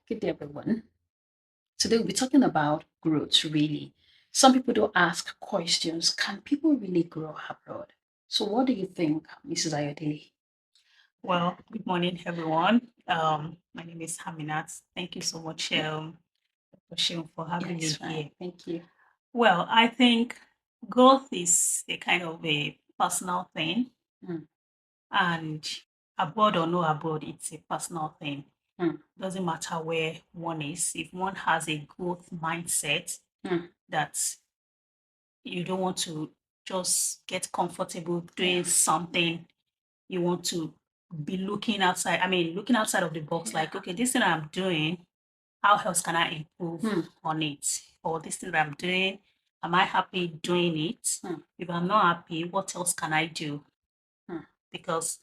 Good day, everyone. Today we'll be talking about growth, really. Some people do ask questions. Can people really grow abroad? So, what do you think, Mrs. Ayodele? Well, good morning, everyone. My name is Haminat. Thank you so much, Yeah, Dr. for yeah, having it's me fine. here. Thank you. Well, I think growth is a kind of a personal thing, Mm, and abroad or no abroad, it's a personal thing. mm, Doesn't matter where one is. If one has a growth mindset mm. that you don't want to just get comfortable Yeah, doing something, you want to be looking outside. I mean, looking outside of the box, yeah. like, okay, this thing I'm doing, how else can I improve Mm, on it? Or this thing that I'm doing, am I happy doing it? mm, If I'm not happy, what else can I do? mm, Because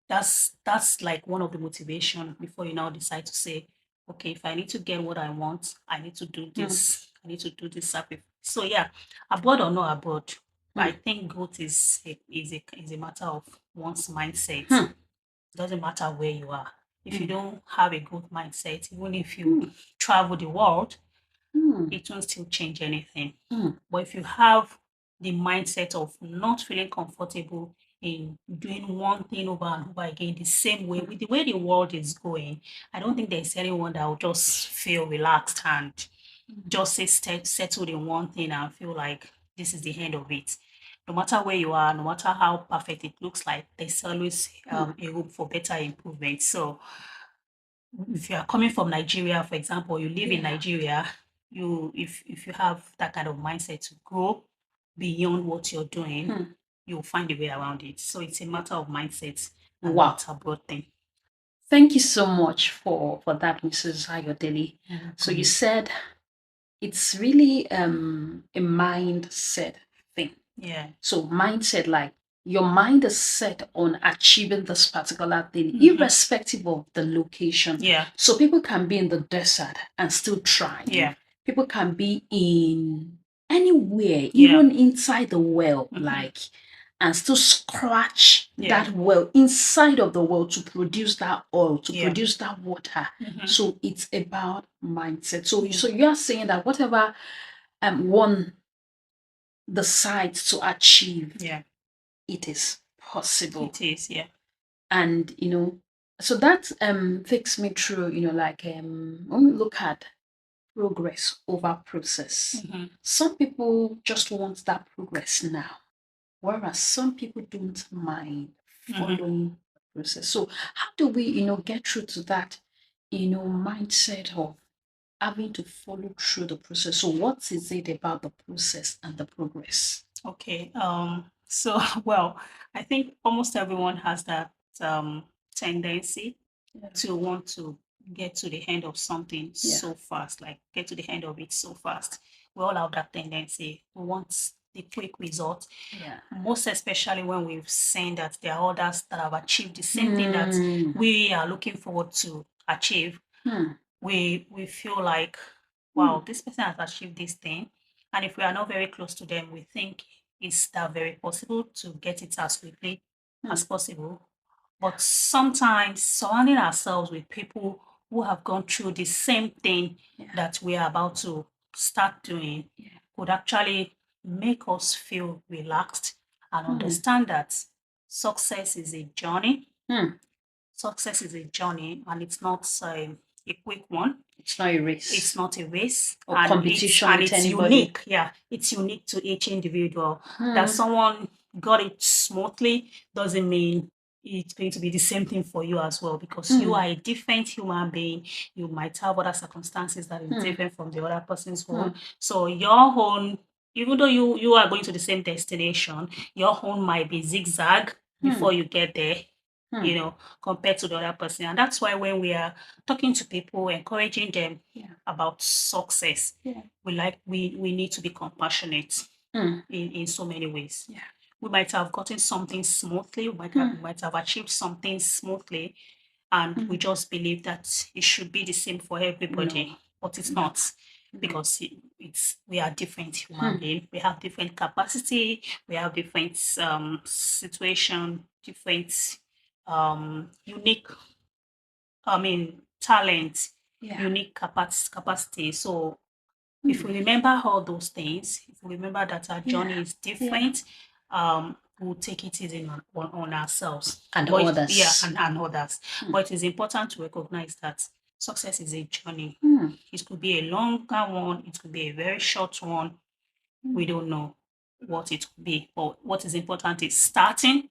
that's like one of the motivation before you now decide to say, okay, if I need to get what I want, I need to do mm, this. I need to do this sacrifice. So yeah, abroad or not abroad, I mm, think growth is a matter of one's mindset. mm, Doesn't matter where you are. If you mm, don't have a growth mindset, even if you mm, travel the world, mm, it won't still change anything. mm, But if you have the mindset of not feeling comfortable in doing one thing over and over again the same way, with the way the world is going, I don't think there's anyone that will just feel relaxed and just say settled in one thing and feel like this is the end of it. No matter where you are, no matter how perfect it looks like, there's always mm, a room for better improvement. So if you are coming from Nigeria, for example, you live in yeah. Nigeria, if you have that kind of mindset to grow beyond what you're doing, Mm. you'll find a way around it. So it's a matter of mindset and Wow. not a broad thing. Thank you so much for that, Mrs. Ayodele. You're So you welcome. said it's really a mindset thing. Yeah. So mindset, like your mind is set on achieving this particular thing, Hmm. irrespective of the location. Yeah. So people can be in the desert and still thrive. Yeah. People can be in anywhere, Yeah. even inside the well, Hmm. like, and still scratch Yeah. that well inside of the well to produce that oil, to Yeah. produce that water. Hmm. So it's about mindset. So, Yeah. so you are saying that whatever one decides to achieve, Yeah. it is possible. It is. Yeah. And so that takes me through, like when we look at progress over process, Hmm. some people just want that progress now, whereas some people don't mind Hmm. following the process. So how do we, get through to that, mindset of having to follow through the process? So what is it about the process and the progress? Okay. So well, I think almost everyone has that tendency Yeah. to want to get to the end of something Yeah. so fast, like get to the end of it so fast. We all have that tendency. We want the quick result, Yeah. most especially when we've seen that there are others that have achieved the same thing that Hmm. we are looking forward to achieve. Hmm. We feel like, Hmm. wow, this person has achieved this thing. And if we are not very close to them, we think it's that very possible to get it as quickly Hmm. as possible. But sometimes surrounding ourselves with people who have gone through the same thing Yeah. that we are about to start doing Yeah. could actually make us feel relaxed and Hmm. understand that success is a journey. Hmm. Success is a journey and it's not a quick one. It's not a It's race not a race, or and it's competition and with it's anybody. unique. Yeah, it's unique to each individual. That Hmm. someone got it smoothly doesn't mean it's going to be the same thing for you as well, because you Hmm. are a different human being. You might have other circumstances that is Hmm. different from the other person's own. Hmm. So your own, even though you are going to the same destination, your own might be zigzag Hmm. before you get there, Hmm. compared to the other person. And that's why when we are talking to people, encouraging them Yeah. about success, Yeah. we need to be compassionate Hmm. in so many ways. Yeah. We might have gotten something smoothly, Hmm. we might have achieved something smoothly, and we Hmm. just believe that it should be the same for everybody, No. but it's No. not, No. because it's we are different human Hmm. beings. We have different capacity, we have different situation, different unique, I mean, talent. unique capacity. So if we remember all those things, if we remember that our journey is different, we'll take it easy on ourselves and but others. and others. But it is important to recognize that success is a journey. It could be a longer one, it could be a very short one. We don't know what it could be. But what is important is starting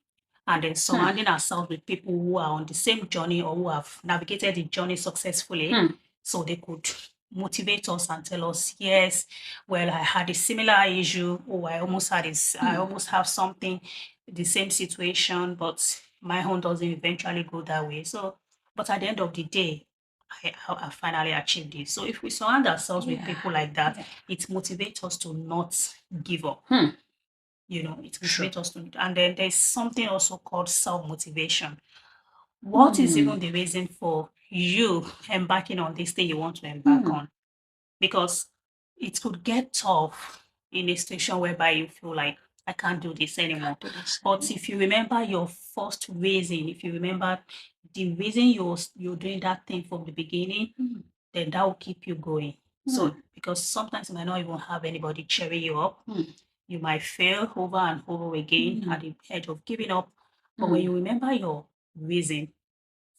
and then surrounding ourselves with people who are on the same journey or who have navigated the journey successfully, so they could motivate us and tell us, yes, well, I had a similar issue, or I almost had this, I almost have something, the same situation, but my own doesn't eventually go that way. So, but at the end of the day, I finally achieved this. So if we surround ourselves with people like that, it motivates us to not give up. You know, it motivates us to, and then there's something also called self-motivation. What is even the reason for you embarking on this thing you want to embark on? Because it could get tough in a situation whereby you feel like, I can't do this anymore. But if you remember your first reason, if you remember the reason you're doing that thing from the beginning, then that will keep you going. So because sometimes you might not even have anybody cheering you up. You might fail over and over again at the edge of giving up. But when you remember your reason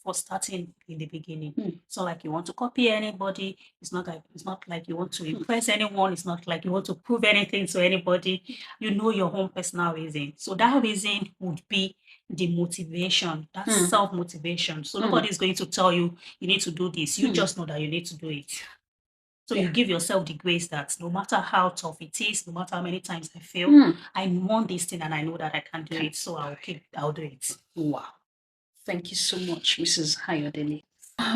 for starting in the beginning, it's not like you want to copy anybody. It's not like you want to impress anyone. It's not like you want to prove anything to anybody. You know your own personal reason. So that reason would be the motivation, that self-motivation. So nobody is going to tell you you need to do this. You just know that you need to do it. So you give yourself the grace that no matter how tough it is, no matter how many times I fail, I want this thing and I know that I can do it. So I'll do it. Wow. Thank you so much, Mrs. Hayodele.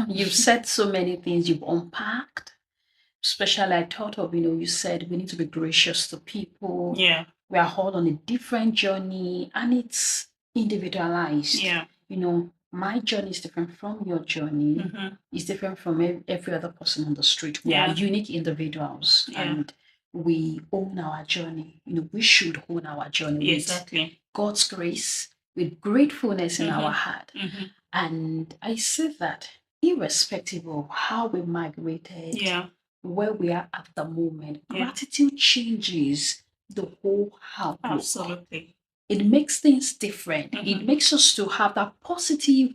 You've said so many things, you've unpacked. Especially, I thought of, you said we need to be gracious to people. Yeah. We are all on a different journey and it's individualized. Yeah. My journey is different from your journey. It's different from every other person on the street. We are unique individuals and we own our journey. We should own our journey with God's grace, with gratefulness in our heart. And I say that irrespective of how we migrated, where we are at the moment, gratitude changes the whole outlook. Absolutely. It makes things different. It makes us to have that positive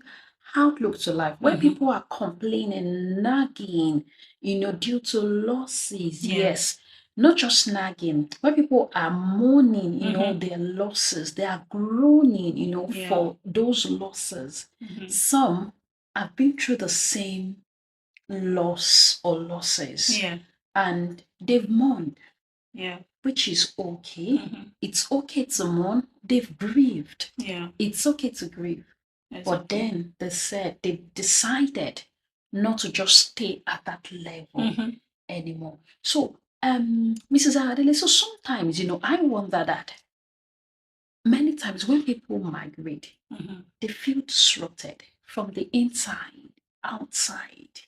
outlook to life. Where people are complaining, nagging, due to losses, yes. Not just nagging. Where people are mourning, their losses, they are groaning, for those losses. Some have been through the same loss or losses. And they've mourned. Which is okay. It's okay to mourn. They've grieved. It's okay to grieve. But then they decided not to just stay at that level anymore. So, Mrs. Adele, so sometimes, I wonder that many times when people migrate, they feel disrupted from the inside, outside.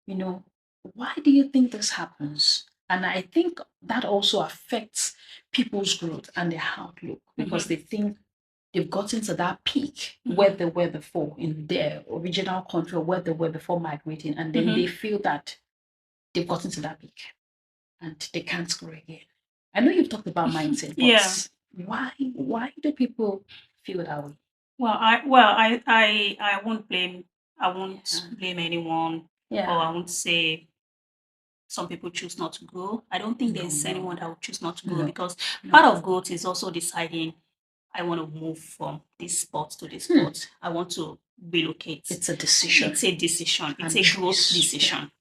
Why do you think this happens? And I think that also affects people's growth and their outlook because they think they've gotten to that peak where they were before in their original country, where they were before migrating, and then they feel that they've gotten to that peak and they can't grow again. I know you've talked about mindset, but why do people feel that way? Well, I won't blame anyone, or I won't say some people choose not to grow. I don't think there's anyone that would choose not to grow because part of growth is also deciding I want to move from this spot to this spot. I want to relocate. It's a decision. It's a decision. It's a growth decision.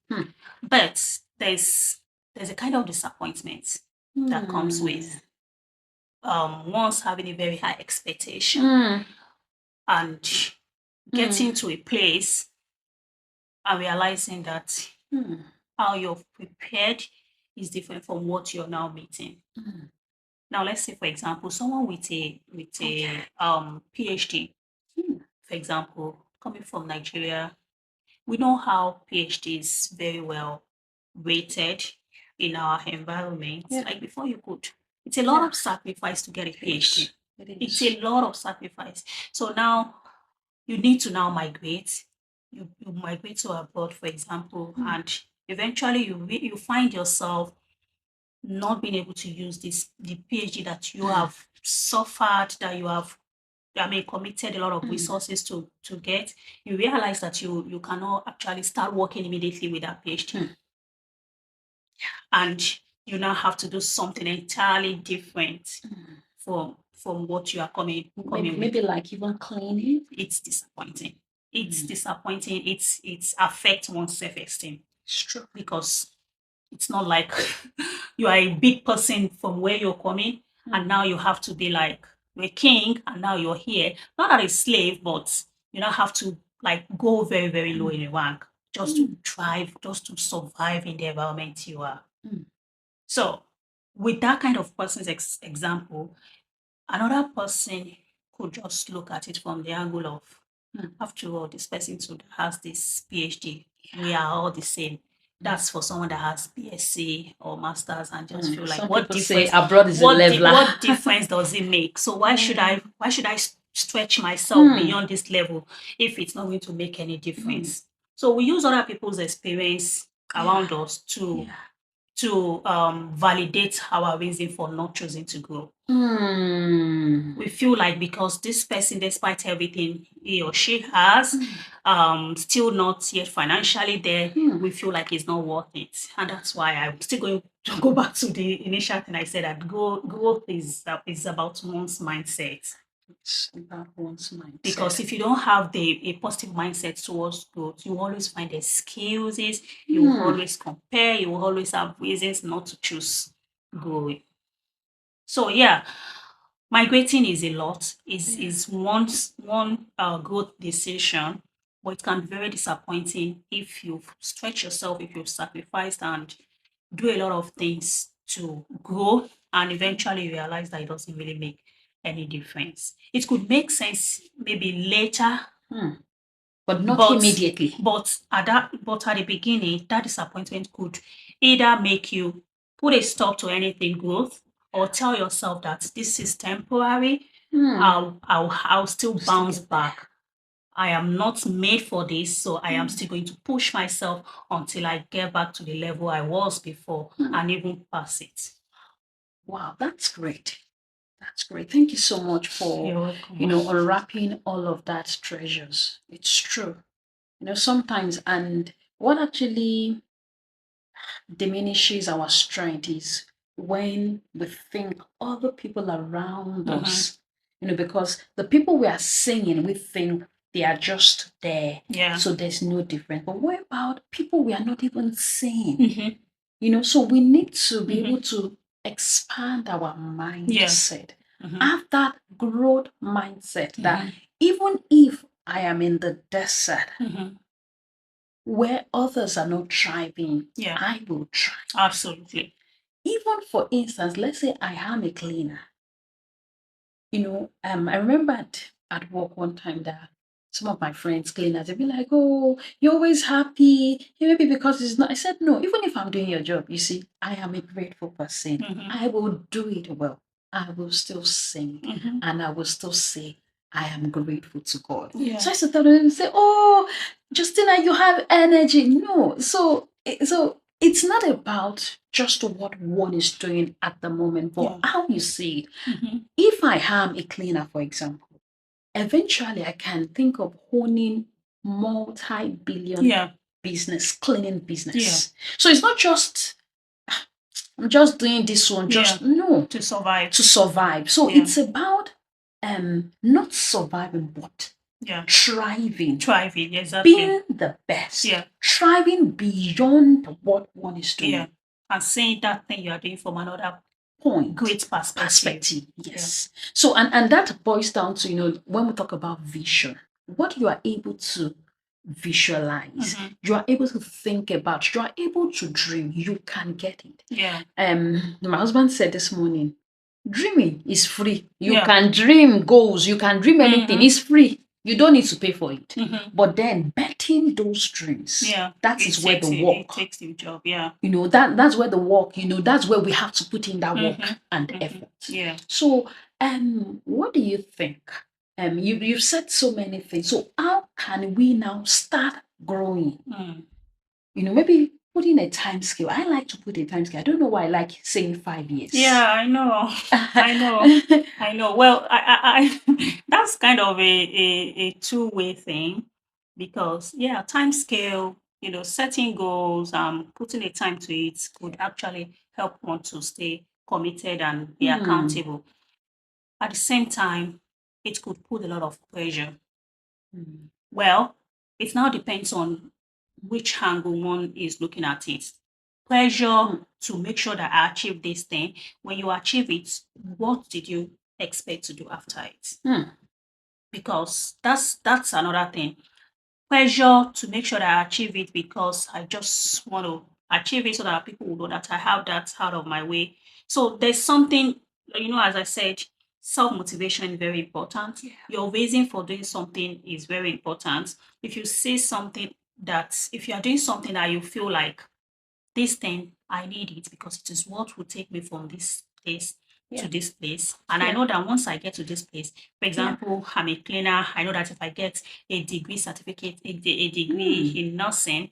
But there's a kind of disappointment that comes with once having a very high expectation and getting to a place and realizing that how you're prepared is different from what you're now meeting. Now, let's say, for example, someone with a PhD, for example, coming from Nigeria, we know how PhD is very well rated in our environment. Like before you could, it's a lot of sacrifice to get a PhD. It's a lot of sacrifice. So now you need to now migrate. you migrate to abroad, for example, and eventually you find yourself not being able to use the PhD that you have suffered, that you have, I mean, committed a lot of resources to get, you realize that you cannot actually start working immediately with that PhD. And you now have to do something entirely different from what you are coming Maybe with. like even cleaning. It's disappointing. It's disappointing. It's affects one's self-esteem It's true. because it's not like you are a big person from where you're coming and now you have to be like you're a king and now you're here. Not as a slave, but you now have to like go very, very low in the rank just to thrive, just to survive in the environment you are. So with that kind of person's example, another person could just look at it from the angle of, after all, this person too has this PhD. We are all the same. That's for someone that has BSc or masters and just feel like Some what people difference? say abroad is a leveler. What difference does it make? So why should I stretch myself beyond this level if it's not going to make any difference? So we use other people's experience around us to validate our reason for not choosing to grow. We feel like because this person, despite everything he or she has, still not yet financially there, we feel like it's not worth it. And that's why I'm still going to go back to the initial thing I said, that growth is about one's mindset. It's about one's mindset. Because if you don't have a positive mindset towards growth, you always find excuses, you will always compare, you will always have reasons not to choose growing. So yeah, migrating is a lot. Is one growth decision, but it can be very disappointing if you've stretched yourself, if you've sacrificed and do a lot of things to grow, and eventually realize that it doesn't really make any difference. It could make sense maybe later, but not immediately. But at the beginning, that disappointment could either make you put a stop to anything growth, or tell yourself that this is temporary. I'll still bounce back. I am not made for this, so I am still going to push myself until I get back to the level I was before and even pass it. Wow, that's great. That's great. Thank you so much for, unwrapping all of that treasures. It's true. Sometimes, and what actually diminishes our strength is when we think other people around us, because the people we are seeing, we think they are just there. Yeah. So there's no difference. But what about people we are not even seeing? So we need to be able to expand our mindset. Have that growth mindset that even if I am in the desert where others are not thriving, I will thrive. Absolutely. Even for instance, let's say I am a cleaner. I remember at work one time that some of my friends, cleaners, they'd be like, "Oh, you're always happy. Maybe because it's not." I said, "No, even if I'm doing your job, you see, I am a grateful person. I will do it well. I will still sing and I will still say, I am grateful to God." Yeah. So I sit down and say, "Oh, Justina, you have energy." No. So it's not about just what one is doing at the moment, but how you see it. If I am a cleaner, for example, eventually I can think of owning multi-billion cleaning business. So it's not just I'm just doing this one, no. To survive. So it's about not surviving, but thriving. Exactly. Being the best. Thriving beyond what one is doing. Yeah. And seeing that thing you are doing from another point. Great perspective. Yes. So and that boils down to, when we talk about vision, what you are able to visualize, you are able to think about, you are able to dream, you can get it. Yeah. My husband said this morning, dreaming is free. You can dream goals, you can dream anything, it's free. You don't need to pay for it. But then betting those dreams, that is where the work. It takes the job, yeah. That's where the work, that's where we have to put in that work and effort. Yeah. So, what do you think? You've said so many things. So how can we now start growing. Mm. Maybe putting a time scale. I like to put a time scale. I don't know why I like saying 5 years. Yeah, I know. I know. I know. Well, I that's kind of a two-way thing because yeah, time scale, setting goals, putting a time to it could actually help one to stay committed and be accountable. At the same time, it could put a lot of pressure. Well, it now depends on which angle one is looking at it. Pressure to make sure that I achieve this thing. When you achieve it, what did you expect to do after it? Because that's another thing. Pressure to make sure that I achieve it because I just want to achieve it so that people will know that I have that out of my way. So there's something, as I said, self-motivation is very important. Yeah. Your reason for doing something is very important. If you say something if you are doing something that you feel like this thing, I need it because it is what will take me from this place to this place. And I know that once I get to this place, for example, I'm a cleaner. I know that if I get a degree certificate, a degree in nursing,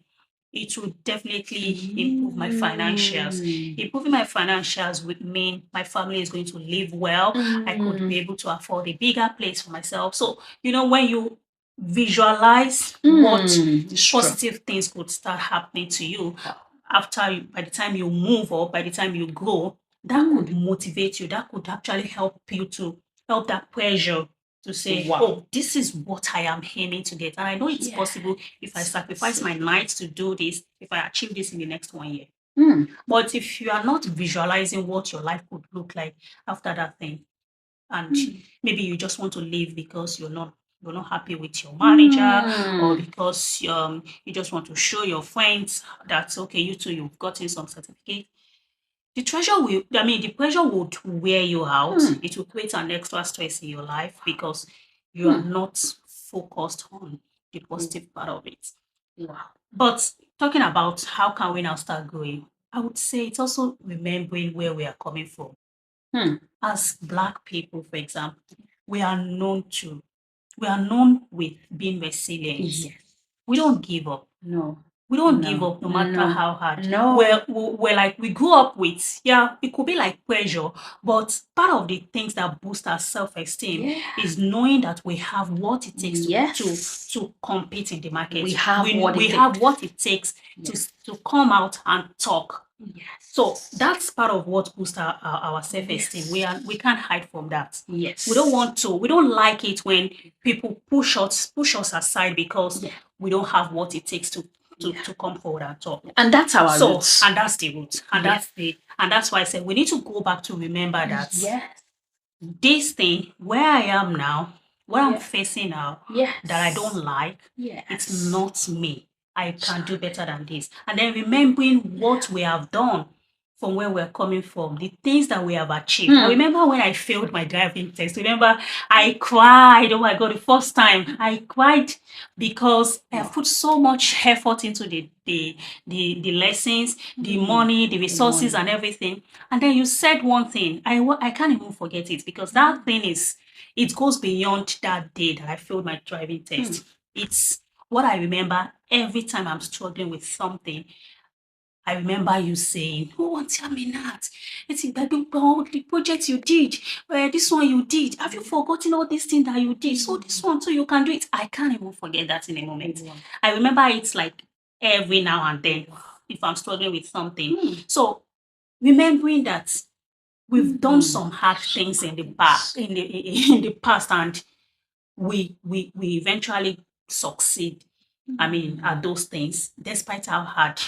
it will definitely improve my financials. Improving my financials would mean my family is going to live well. I could be able to afford a bigger place for myself. So, when you visualize what positive things could start happening to you by the time you move or by the time you grow, that could motivate you. That could actually help you to help that pressure to say, oh, this is what I am aiming to get. And I know it's possible if I sacrifice my nights to do this, if I achieve this in the next 1 year. But if you are not visualizing what your life could look like after that thing, and maybe you just want to leave because you're not happy with your manager, or because you just want to show your friends that okay, you too, you've gotten some certificate. The pressure would wear you out. It will create an extra stress in your life because you are not focused on the positive part of it. Wow. But talking about how can we now start growing, I would say it's also remembering where we are coming from. As Black people, for example, we are known with being resilient. Yes. We don't give up. No. We don't give up no matter how hard. No. We're like, we grew up with, it could be like pressure, but part of the things that boost our self-esteem is knowing that we have what it takes to compete in the market. We have what it takes to come out and talk. Yes. So that's part of what boosts our self-esteem. We can't hide from that. Yes. We don't like it when people push us aside because we don't have what it takes to come forward and talk. And that's our roots. And that's the root. And that's why I said we need to go back to remember that this thing where I am now, what I'm facing now, that I don't like, it's not me. I can do better than this. And then remembering what we have done from where we're coming from, the things that we have achieved. I remember when I failed my driving test. Remember, I cried. Oh my God, the first time I cried because I put so much effort into the lessons, the money, the resources, and everything. And then you said one thing. I can't even forget it because that thing it goes beyond that day that I failed my driving test. It's what I remember every time I'm struggling with something. I remember you saying, oh, tell me that. It's all the projects you did. This one you did. Have you forgotten all these things that you did? So this one too, you can do it. I can't even forget that in a moment. I remember it's like every now and then if I'm struggling with something. So remembering that we've done some hard things in the past, in the past, and we eventually succeed. At those things, despite how hard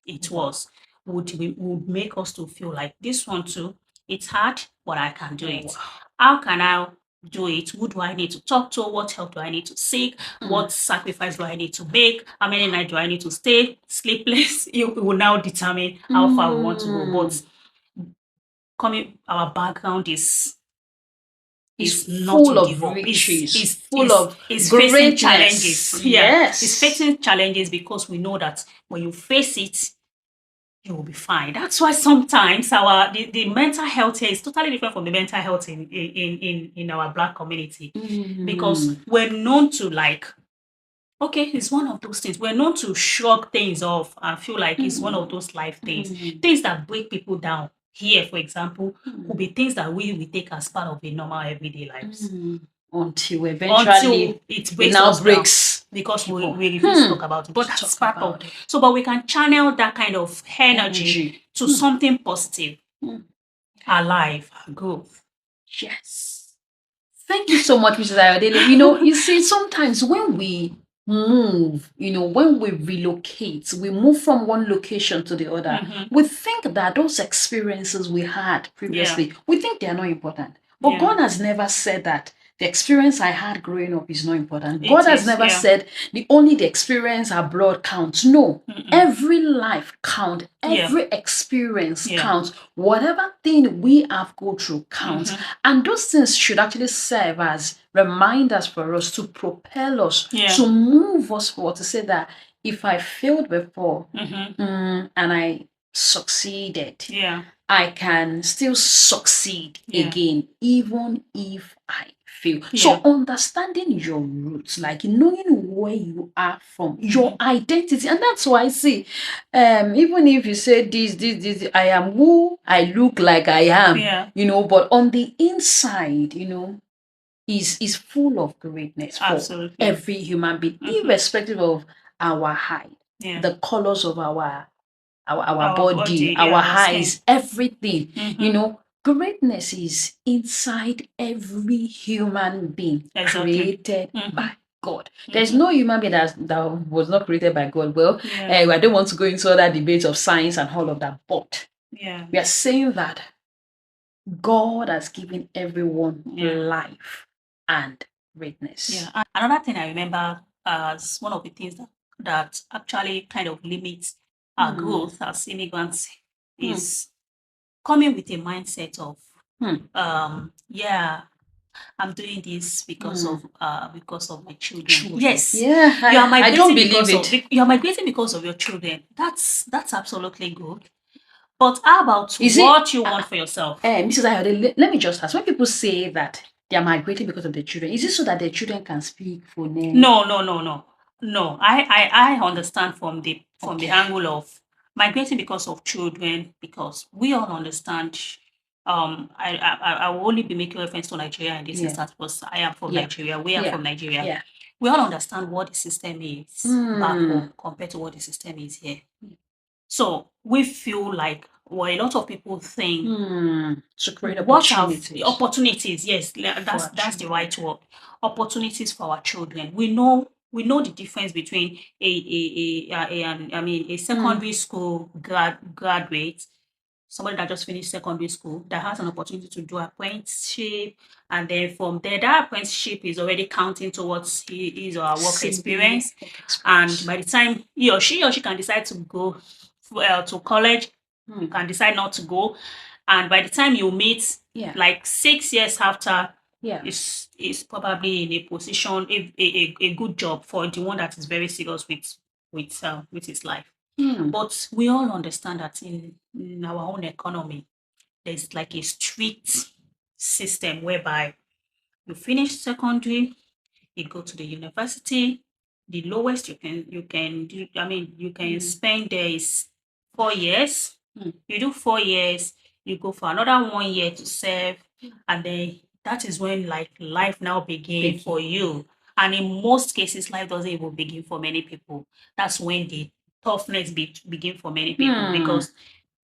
it was, would make us to feel like this one too, it's hard, but I can do it. How can I do it? Who do I need to talk to? What help do I need to seek? What sacrifice do I need to make? How many nights do I need to stay sleepless? It will now determine how far we want to go. But our background is not full to of give up. riches. It's full of facing challenges. Yes. It's facing challenges because we know that when you face it, you will be fine. That's why sometimes the mental health here is totally different from the mental health in our Black community. Because we're known to Okay, it's one of those things. We're known to shrug things off and feel like it's one of those life things. Things that break people down. Here, for example, could be things that we take as part of a normal everyday lives. Until Until eventually it it breaks now us down breaks because we people. refuse to talk about it. But To that's talk part of about it. so, but we can channel that kind of energy Energy. to something positive, our life, our growth. Yes. Thank you so much, Mrs. Ayodele. You know, you see, sometimes when we move, you know, when we relocate, we move from one location to the other, we think that those experiences we had previously, we think they are not important. But Yeah. God has never said that the experience I had growing up is not important. It God has is, never yeah. said only the experience abroad counts. No, every life counts. Yeah. Every experience Yeah. counts. Whatever thing we have go through counts. And those things should actually serve as reminders for us to propel us, Yeah. to move us forward, to say that if I failed before and I succeeded, Yeah. I can still succeed Yeah. again, even if I fail. Yeah. So understanding your roots, like knowing where you are from, your identity, and that's why I see, even if you say this, I am who I look like I am, Yeah. you know, but on the inside, you know, is full of greatness for Absolutely. every human being, irrespective of our height, Yeah. the colors of our Our body, body, our yeah, our skin. eyes, everything. You know, greatness is inside every human being Exactly. created by God. There's no human being that was not created by God. Well, Yeah. I don't want to go into other debates of science and all of that, but Yeah. we are saying that God has given everyone Yeah. life and greatness. Yeah. And another thing I remember as one of the things that actually kind of limits our growth as immigrants is coming with a mindset of yeah, I'm doing this because of my children. Yes. Yeah, You are I don't migrating believe because of it. you are migrating because of your children. That's absolutely good. But how about Is it- what you want for yourself? Mrs. Ayode, let me just ask. When people say that they are migrating because of their children, is it so that their children can speak for them? No. No. I understand from the angle of migrating because of children, because we all understand. I will only be making reference to Nigeria in this instance because I am from Nigeria. We are from Nigeria. Yeah. We all understand what the system is back home compared to what the system is here. So we feel like, well, a lot of people think To create what are opportunities. opportunities? Yes, that's the right word. Opportunities for our children. We know the difference between a secondary school graduate, somebody that just finished secondary school, that has an opportunity to do apprenticeship, and then from there, that apprenticeship is already counting towards his or her work experience. And by the time he or she can decide to go to college, you can decide not to go. And by the time you meet, like 6 years after, is probably in a position, a good job for the one that is very serious with his life. But we all understand that in our own economy, there's like a strict system whereby you finish secondary, you go to the university. The lowest you can do, you can spend there is 4 years. You do 4 years, you go for another 1 year to serve, and then that is when like life now begins for you. And in most cases, life doesn't even begin for many people. That's when the toughness begin for many people, because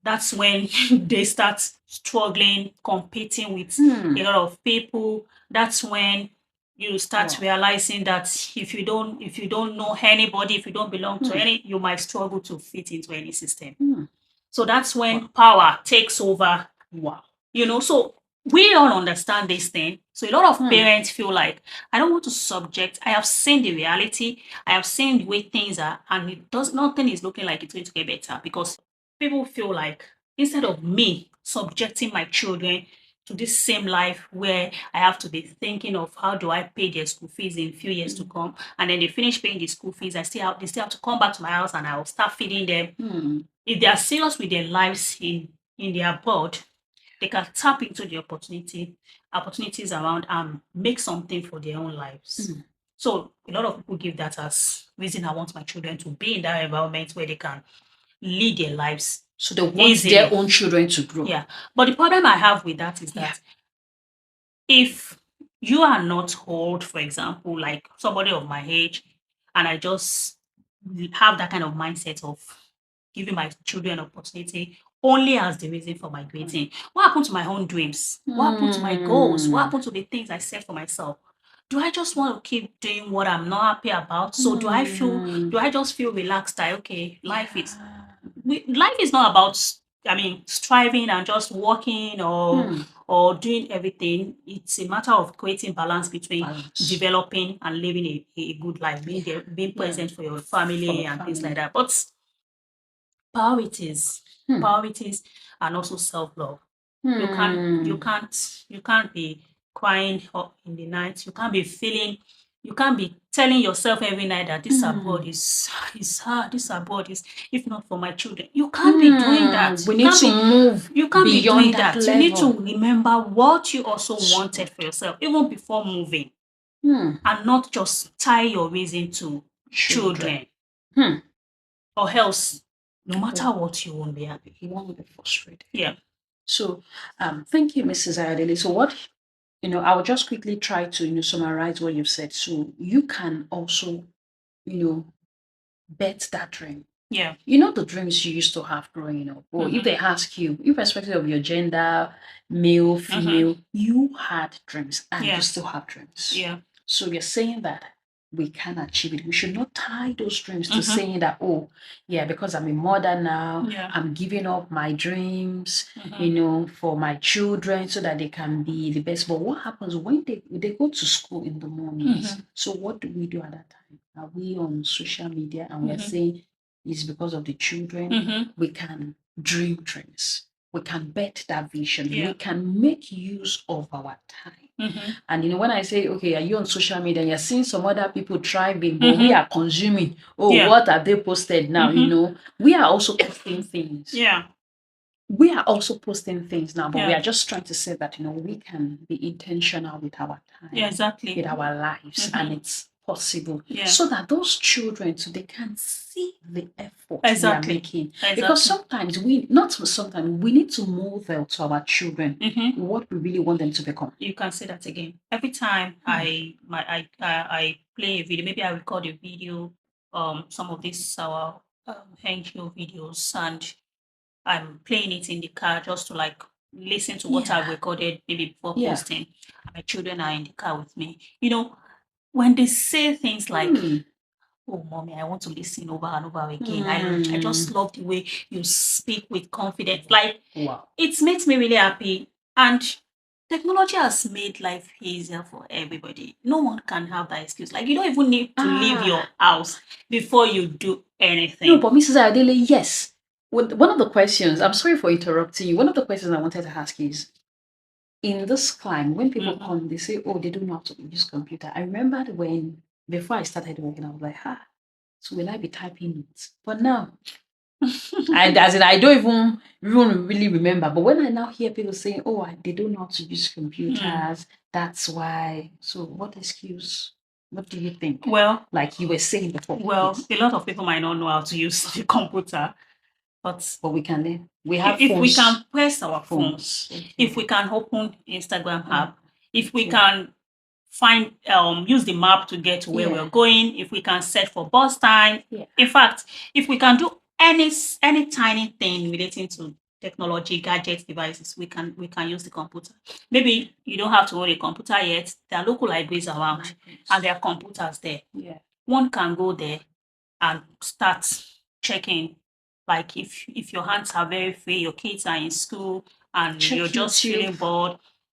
that's when they start struggling, competing with a lot of people. That's when you start realizing that if you don't know anybody, if you don't belong to any, you might struggle to fit into any system. So that's when power takes over. So we all understand this thing. So a lot of parents feel like, I don't want to subject. I have seen the reality. I have seen the way things are, and nothing is looking like it's going to get better, because people feel like, instead of me subjecting my children to this same life where I have to be thinking of how do I pay their school fees in a few years to come, and then they finish paying the school fees, they still have to come back to my house and I'll start feeding them. If they are serious with their lives in their abroad, they can tap into the opportunities around and make something for their own lives. So a lot of people give that as reason I want my children to be in that environment where they can lead their lives So they want their easily. own children to grow. Yeah. But the problem I have with that is Yeah. that if you are not old, for example, like somebody of my age, and I just have that kind of mindset of giving my children opportunity only as the reason for migrating, what happened to my own dreams? What happened to my goals? What happened to the things I set for myself? Do I just want to keep doing what I'm not happy about? So do I just feel relaxed that okay, life is not about striving and just working or doing everything. It's a matter of creating balance between Balance. developing and living a good life, being there, being Yeah. present for your For family the and things like family. that. But priorities Hmm. priorities and also self-love. You can't be crying up in the night. You can't be telling yourself every night that this abroad is hard, this abroad is, if not for my children. You can't be doing that. We need to move You can't be beyond doing that that. You need to level. remember what you also So wanted for yourself, even before moving, Hmm. and not just tie your reason to Children. children. Or else, no matter what, you won't be happy. You won't be frustrated. Yeah. So, thank you, Mrs. Ayodele. So, what I will just quickly try to summarize what you've said. So, you can also, bet that dream. Yeah. The dreams you used to have growing up. Or if they ask you, irrespective of your gender, male, female, you had dreams and you still have dreams. Yeah. So you're saying that we can achieve it. We should not tie those dreams to saying that, oh, yeah, because I'm a mother now, I'm giving up my dreams, for my children so that they can be the best. But what happens when they go to school in the mornings? So what do we do at that time? Are we on social media and we're saying it's because of the children? We can dream dreams. We can bet that vision. We can make use of our time. And when I say, okay, are you on social media and you're seeing some other people thriving, but we are consuming, what have they posted now? We are also posting things. Yeah. We are also posting things now, but we are just trying to say that, we can be intentional with our time. Yeah, exactly. With our lives, and it's possible. Yeah. So that those children too, they can see the effort Exactly. we are making. Because sometimes we need to model to our children what we really want them to become. You can say that again. Every time I play a video, maybe I record a video, some of these our NGO videos, and I'm playing it in the car just to like listen to what I've recorded maybe before posting. My children are in the car with me. When they say things like, oh, mommy, I want to listen over and over again. I just love the way you speak with confidence. Like, it makes me really happy. And technology has made life easier for everybody. No one can have that excuse. Like, you don't even need to leave your house before you do anything. No, but Mrs. Ayodele, yes. One of the questions, I'm sorry for interrupting you. One of the questions I wanted to ask is, in this climb, when people come, they say, oh, they don't know how to use computer. I remembered before I started working, I was like, so will I be typing notes? But now, I don't even really remember. But when I now hear people saying, oh, they don't know how to use computers, that's why. So what excuse? What do you think? Well, like you were saying before. Well, a lot of people might not know how to use the computer, but we can learn. We have if phones. we can press our phones, if we can open Instagram app, if we can find use the map to get to where we're going, if we can set for bus time, in fact, if we can do any tiny thing relating to technology, gadgets, devices, we can use the computer. Maybe you don't have to own a computer yet. There are local libraries around, and there are computers there. One can go there and start checking. Like if your hands are very free, your kids are in school, and you're just feeling bored.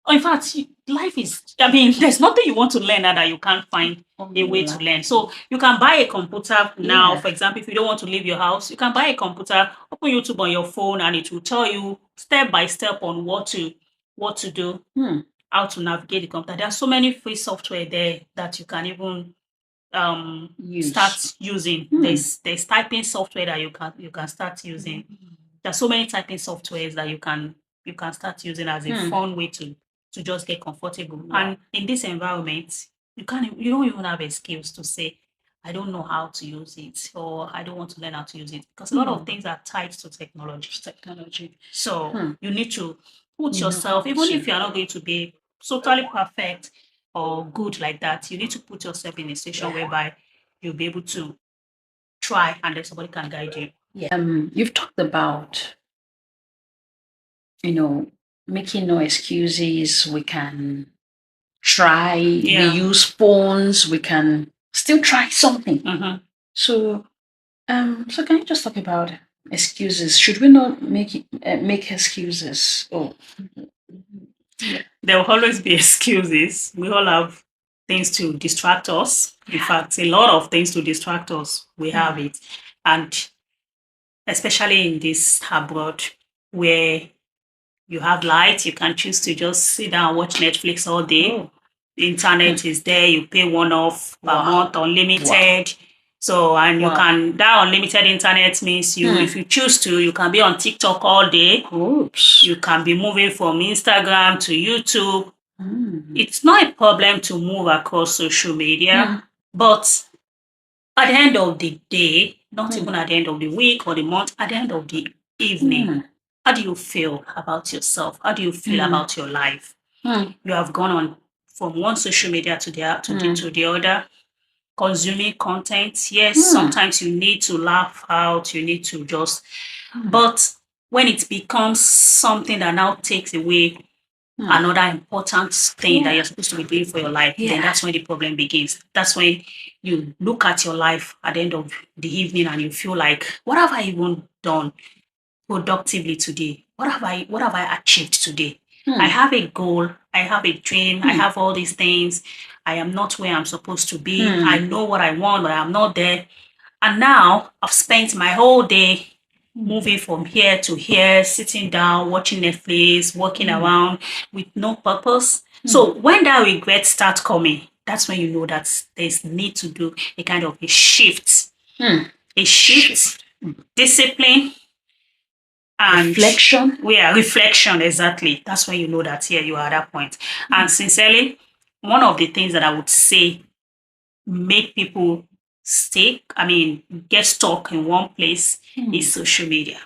In fact, life is, there's nothing you want to learn now that you can't find a way to learn. So you can buy a computer now. For example, if you don't want to leave your house, you can buy a computer, open YouTube on your phone, and it will tell you step by step on what to do, how to navigate the computer. There are so many free software there that you can even start using. There's typing software that you can start using. There's so many typing softwares that you can start using as a fun way to just get comfortable. And in this environment, you don't even have excuse to say, I don't know how to use it, or I don't want to learn how to use it, because a lot of things are tied to technology. So you need to put yourself, even if you're not going to be totally perfect or good like that, you need to put yourself in a situation whereby you'll be able to try and then somebody can guide you. Yeah. You've talked about, making no excuses. We can try. We use phones. We can still try something. So, so can you just talk about excuses? Should we not make excuses? Oh, there will always be excuses. We all have things to distract us. In fact, a lot of things to distract us. We have it. And especially in this abroad where you have light, you can choose to just sit down and watch Netflix all day. The internet is there, you pay one-off per month, unlimited. So, and you can, that unlimited internet means if you choose to, you can be on TikTok all day. Oops. You can be moving from Instagram to YouTube. It's not a problem to move across social media, but at the end of the day, not even at the end of the week or the month, at the end of the evening, how do you feel about yourself? How do you feel about your life? You have gone on from one social media to the other, consuming content. Yes, sometimes you need to laugh out, you need to just, but when it becomes something that now takes away another important thing that you're supposed to be doing for your life, then that's when the problem begins. That's when you look at your life at the end of the evening and you feel like, what have I even done productively today? What have I achieved today? I have a goal, I have a dream, I have all these things. I am not where I'm supposed to be. I know what I want, but I'm not there. And now I've spent my whole day moving from here to here, sitting down, watching Netflix, walking around with no purpose. So when that regret starts coming, that's when you know that there's need to do a kind of a shift. A shift, discipline, and reflection. Yeah, reflection, exactly. That's when you know that you are at that point. And sincerely, one of the things that I would say make people get stuck in one place is social media.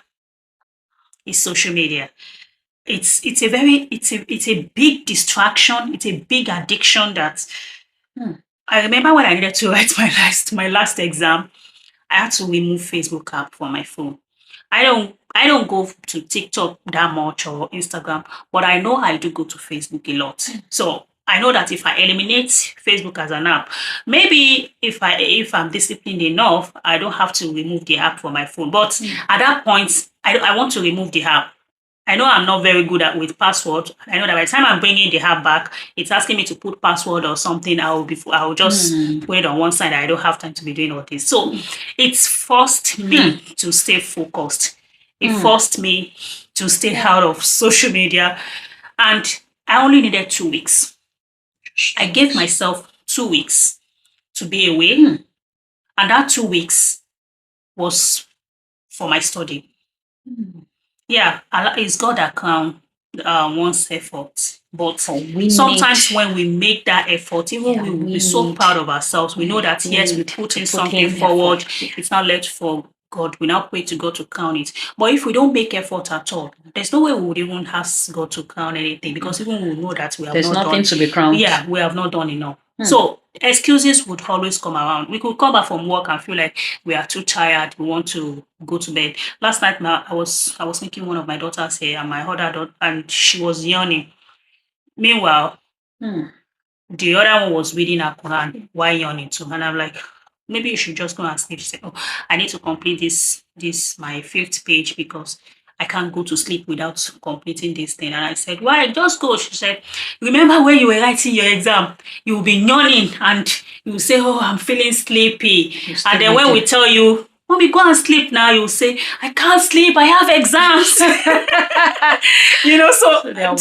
It's it's a big distraction. It's a big addiction that I remember when I needed to write my last exam, I had to remove Facebook app from my phone. I don't go to TikTok that much or Instagram, but I know I do go to Facebook a lot. So I know that if I eliminate Facebook as an app, maybe if I'm disciplined enough, I don't have to remove the app from my phone. But at that point, I want to remove the app. I know I'm not very good with password. I know that by the time I'm bringing the app back, it's asking me to put password or something. I will just put it on one side. I don't have time to be doing all this. So it's forced me to stay focused. It forced me to stay out of social media. And I only needed 2 weeks. I gave myself 2 weeks to be away. And that 2 weeks was for my study. Yeah, it's God that counts one's effort. But sometimes when we make that effort, even we will be so proud of ourselves. We know that, yes, we put in something forward. It's not left for God. We now pray to God to count it. But if we don't make effort at all, there's no way we would even ask God to count anything, because even we know that we have There's not nothing done. to be crowned. Yeah, we have not done enough. So excuses would always come around. We could come back from work and feel like we are too tired. We want to go to bed. Last night, I was making one of my daughters here, and my other daughter, and she was yawning. Meanwhile, the other one was reading her Quran while yawning too, and I'm like, maybe you should just go and sleep. She said, "Oh, I need to complete this my 5th page because I can't go to sleep without completing this thing." And I said, "Why? Just go." She said, "Remember when you were writing your exam, you will be yawning and you will say, 'Oh, I'm feeling sleepy.' And then when we tell you, 'Mommy, go and sleep now,' you will say, 'I can't sleep, I have exams.'" So they are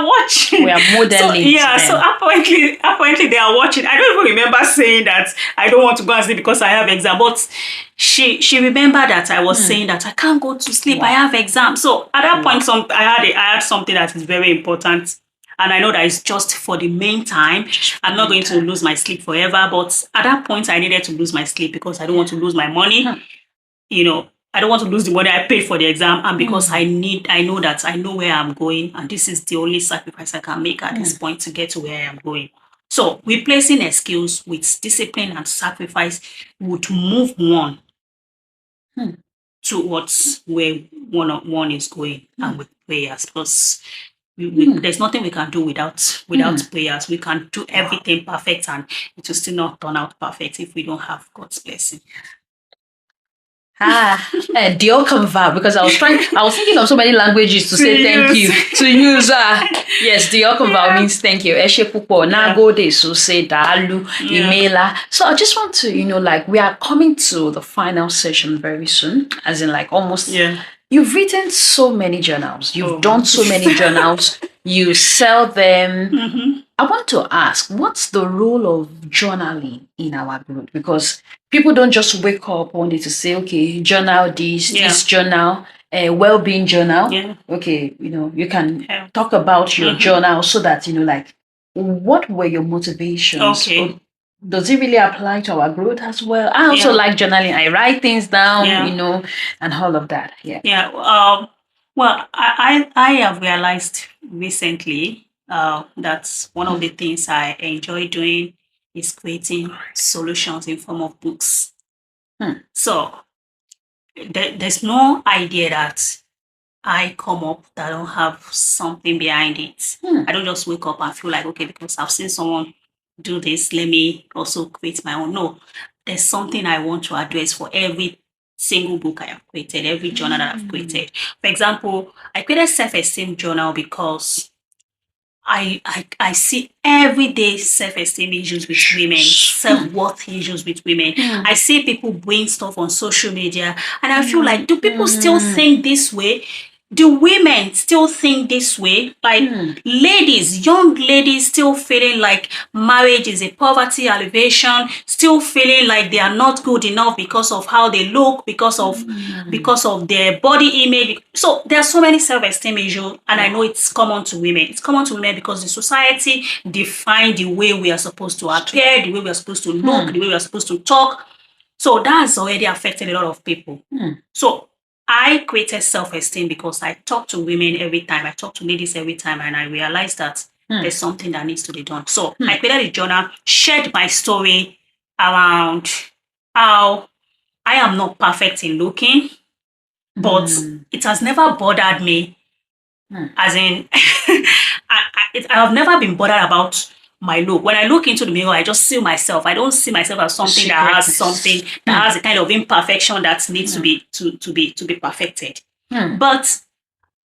watching. We are modeling. So apparently they are watching. I don't even remember saying that I don't want to go and sleep because I have exam. But she remembered that I was saying that I can't go to sleep. I have exam. So at that point, I had something that is very important And I know that it's just for the meantime. I'm not going to lose my sleep forever. But at that point, I needed to lose my sleep because I don't want to lose my money. I don't want to lose the money I paid for the exam. And because I know that I know where I'm going. And this is the only sacrifice I can make at this point to get to where I am going. So replacing excuse with discipline and sacrifice would move one towards where one is going and with prayers. Because there's nothing we can do without prayers. We can do everything perfect and it will still not turn out perfect if we don't have God's blessing. The welcome verb, because I was thinking of so many languages to say thank you to use. Yes, the welcome verb means thank you. Eshe pupo nagode so say dalu imela. So I just want to we are coming to the final session very soon, as in almost. You've written so many journals. You've done so many journals. You sell them. I want to ask, what's the role of journaling in our growth? Because people don't just wake up one day to say, okay, journal this journal, well-being journal. Okay, you can talk about your journal so that, what were your motivations? Okay. Does it really apply to our growth as well? I also like journaling. I write things down, and all of that. Well, I have realized recently that one of the things I enjoy doing is creating solutions in form of books. So there's no idea that I come up that don't have something behind it. I don't just wake up and feel like, okay, because I've seen someone do this, let me also create my own. No, there's something I want to address for every single book I have created, every journal that I've created. For example, I created self-esteem journal because I see everyday self-esteem issues with women, self-worth issues with women. I see people bring stuff on social media and I feel like, do people still think this way? Do women still think this way? Like ladies, young ladies still feeling like marriage is a poverty alleviation, still feeling like they are not good enough because of how they look, because of their body image. So there are so many self-esteem issues, and I know it's common to women. It's common to women because the society defines the way we are supposed to appear, the way we are supposed to look, the way we are supposed to talk. So that's already affected a lot of people. So I created self-esteem because I talk to women every time. I talk to ladies every time, and I realized that there's something that needs to be done. So I created a journal, shared my story around how I am not perfect in looking, but it has never bothered me. As in, I have never been bothered about my look. When I look into the mirror, I just see myself. I don't see myself as something that has a kind of imperfection that needs to be perfected. But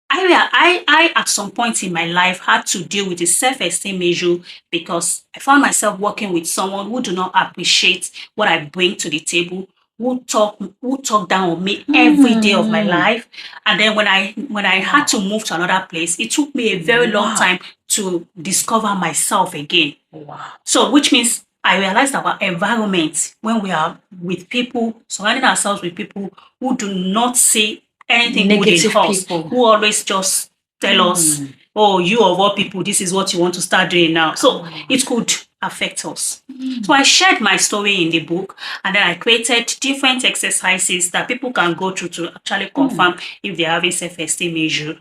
I at some point in my life had to deal with a self-esteem issue because I found myself working with someone who do not appreciate what I bring to the table, who talk down on me every day of my life. And then when I had to move to another place, it took me a very long time to discover myself again. So which means I realized our environment, when we are with people, surrounding ourselves with people who do not see anything negative good in us, who always just tell us, oh, you of all people, this is what you want to start doing now. So it could affect us. So I shared my story in the book, and then I created different exercises that people can go through to actually confirm if they're having self-esteem issue.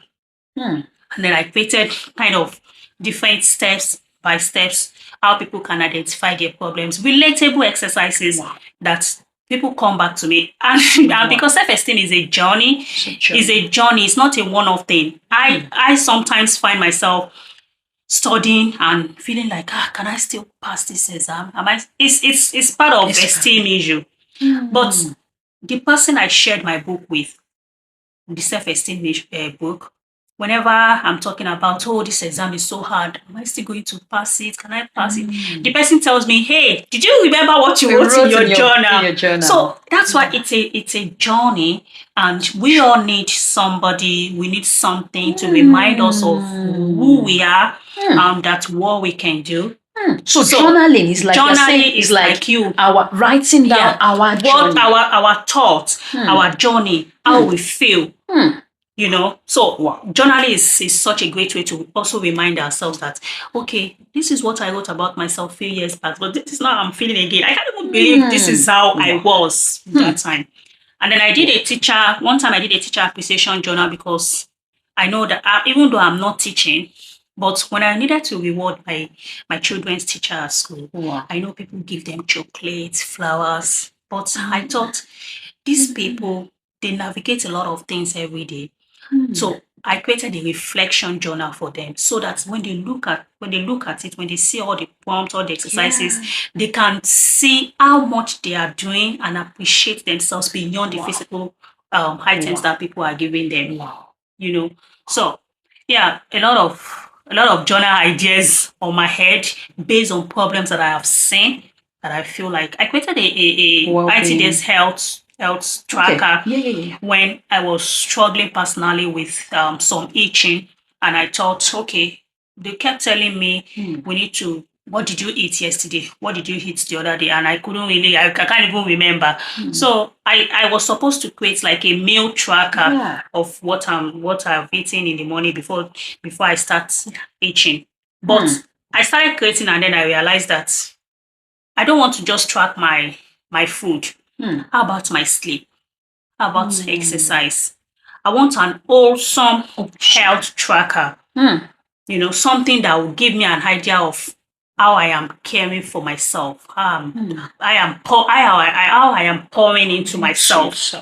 And then I created kind of different steps by steps, how people can identify their problems, relatable exercises that people come back to me. And because self-esteem is a journey, it's not a one-off thing. I sometimes find myself studying and feeling like, can I still pass this exam? It's part of esteem issue. But the person I shared my book with, the self-esteem book, whenever I'm talking about, oh, this exam is so hard, am I still going to pass it? Can I pass it? The person tells me, hey, did you remember what you wrote in your journal? So that's why it's a journey, and we all need somebody, we need something to remind us of who we are and that what we can do. So journaling is like you our writing down our journey. Our thoughts, our journey, how we feel. You know, so Wow. journaling is such a great way to also remind ourselves that, okay, this is what I wrote about myself a few years back, but this is not how I'm feeling again. I can't even believe this is how I Wow. was that time. And then I did one time I did a teacher appreciation journal because I know that even though I'm not teaching, but when I needed to reward my children's teacher at school, Wow. I know people give them chocolates, flowers, but I thought these people, they navigate a lot of things every day. So I created a reflection journal for them so that when they look at it, when they see all the prompts, all the exercises, they can see how much they are doing and appreciate themselves beyond the physical items that people are giving them. Wow. You know, so yeah, a lot of journal ideas on my head based on problems that I have seen, that I feel like I created a Well-being. ITD's health tracker Yeah. when I was struggling personally with some itching, and I thought, okay, they kept telling me we need to. What did you eat yesterday? What did you eat the other day? And I couldn't really, I can't even remember. So I was supposed to create like a meal tracker of what I've eaten in the morning before I start itching. But I started creating, and then I realized that I don't want to just track my food. How about my sleep? How about exercise? I want an wholesome health tracker. You know, something that will give me an idea of how I am caring for myself. How I am pouring into myself,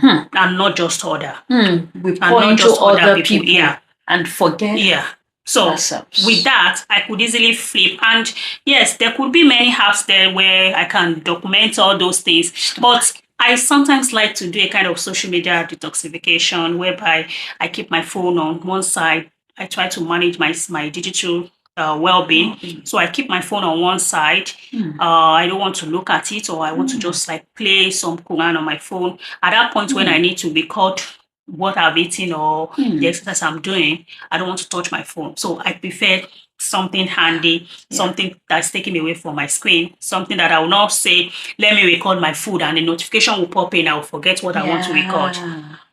and not just other. We pour into other people, Yeah. and forget. Yeah. So ourselves. with that, I could easily flip. And yes, there could be many apps there where I can document all those things. But I sometimes like to do a kind of social media detoxification whereby I keep my phone on one side. I try to manage my digital well-being. So I keep my phone on one side. I don't want to look at it, or I want to just like play some Quran on my phone. At that point when I need to record what I've eaten or the exercise I'm doing, I don't want to touch my phone. So I prefer something handy, something that's taking me away from my screen, something that I will not say, let me record my food, and the notification will pop in, I will forget what I want to record.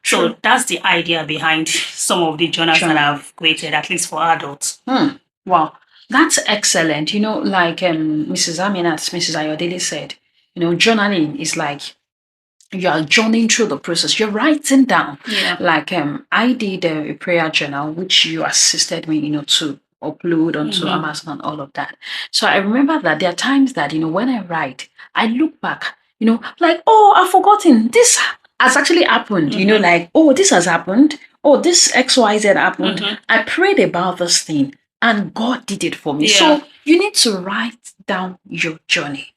So that's the idea behind some of the journals that I've created, at least for adults. Wow, that's excellent. You know, like Mrs. Aminat, Mrs. Ayodele said, you know, journaling is like you are journeying through the process. You're writing down. Like I did a prayer journal, which you assisted me, you know, to upload onto Amazon and all of that. So I remember that there are times that, you know, when I write, I look back, you know, like, oh, I've forgotten. This has actually happened. You know, like, oh, this has happened. Oh, this XYZ happened. I prayed about this thing and God did it for me. So you need to write down your journey.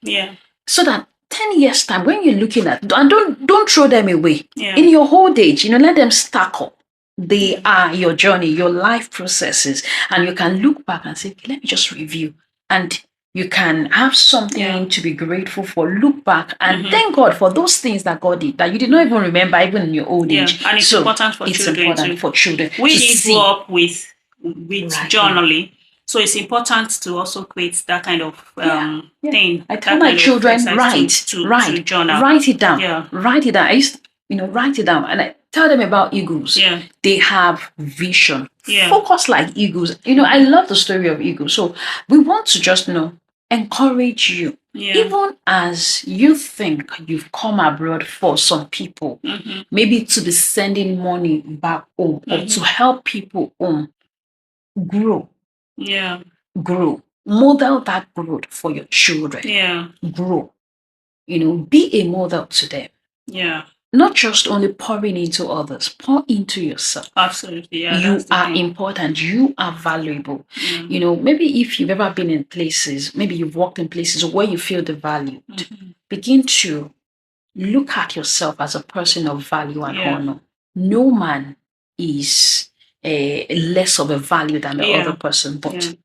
So that 10 years time, when you're looking at, and don't throw them away. In your old age, you know, let them stack up. They are your journey, your life processes, and you can look back and say, let me just review. And you can have something to be grateful for. Look back and thank God for those things that God did that you did not even remember, even in your old age. And it's important for children too. We did grow up with journaling. So it's important to also create that kind of thing. I tell my children, write it down. Write it down. I used to, you know, write it down, and I tell them about eagles. They have vision. Focus like eagles. You know, I love the story of eagles. So we want to just, you know, encourage you. Even as you think you've come abroad for some people, maybe to be sending money back home or to help people home, grow. Grow. Model that growth for your children. Grow. You know, be a model to them. Not just only pouring into others, pour into yourself. Absolutely. You are important. You are valuable. You know, maybe if you've ever been in places, maybe you've walked in places where you feel devalued, begin to look at yourself as a person of value and honor. No man is less of a value than the other person, but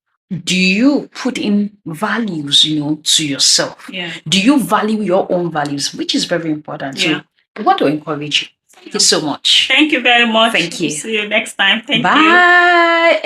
do you put in values, you know, to yourself? Do you value your own values, which is very important? So I want to encourage you. Thank you so much. Thank you very much. Thank you. See you next time. Thank you. Bye.